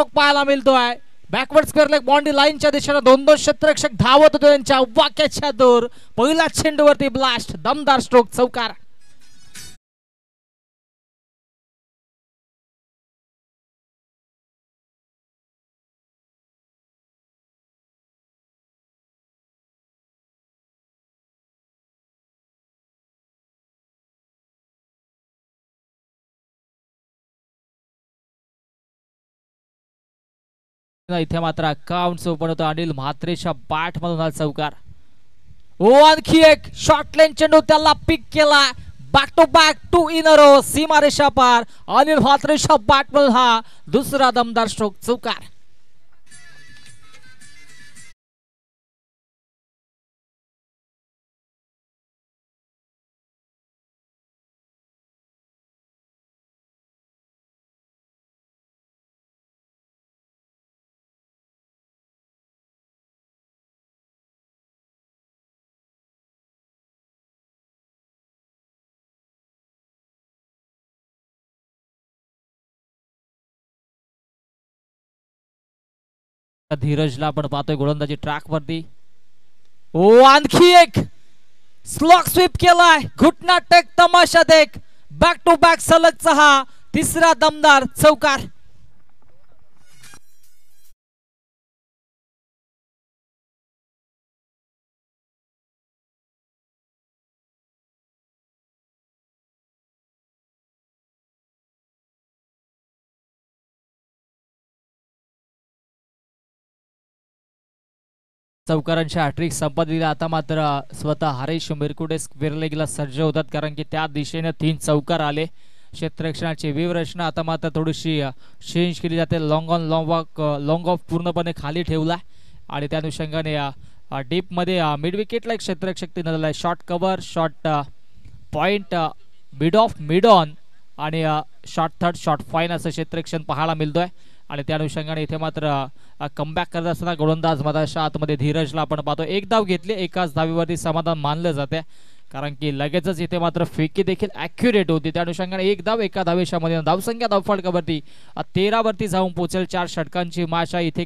पाहायला मिळतोय. Backward square leg boundary लाईनच्या दिशेने दोन दोन क्षेत्ररक्षक धावत होते त्यांच्या वाक्याच्या दूर. पहिला चेंडूवरती ब्लास्ट, दमदार स्ट्रोक, चौकार. इथे मात्र अकाउंट ओपन होतो. अनिल म्हात्रेच्या बॅट मधून हा चौकार. ओ आणखी एक शॉर्ट लेन चेंडू त्याला पिक केला. Back to back 2 in a row, सीमारेषा पार. अनिल म्हात्रेच्या बॅट मधून हा दुसरा दमदार स्ट्रोक, चौकार. धीरजला आपण पाहतोय गोलंदाजी ट्रॅक वरती. ओ आणखी एक स्लॉक स्वीप केलाय. घुटना टेक, तमाशा देख. बॅक टू बॅक सलगचा हा तिसरा दमदार चौकार. चौकारांच्या हॅट्रिक संपादिला. आता मात्र स्वतः हरीश मिरकुटे स्क्वेअर लेगला सज्ज होतात, कारण की त्या दिशेने 3 चौकार आले. क्षेत्ररक्षणाची व्यूहरचना आता मात्र थोडीशी चेंज केली जाते. लॉंग ऑन लॉंग ऑफ पूर्णपणे खाली ठेवला आणि त्या अनुषंगाने डीप मध्ये मिड विकेटला एक क्षेत्ररक्षक तिने दिलाय. Short cover, short point, mid of, mid on आणि शॉर्ट थर्ड, शॉर्ट फाईन असं क्षेत्ररक्षण पाहायला मिळतोय. आणि त्या अनुषंगाने इथे मात्र कमबॅक करत असताना गोलंदाज मधाच्या आतमध्ये धीरजला आपण पाहतो. एक धाव घेतली, एकाच धावीवरती समाधान मानलं जाते, कारण की लगेचच इथे मात्र फेकी देखील ॲक्युरेट होती. त्या अनुषंगाने एक धाव एका धावेच्या मध्ये धावसंख्या धावफलकावरती 13 वरती जाऊन पोहोचेल. 4 षटकांची माशा इथे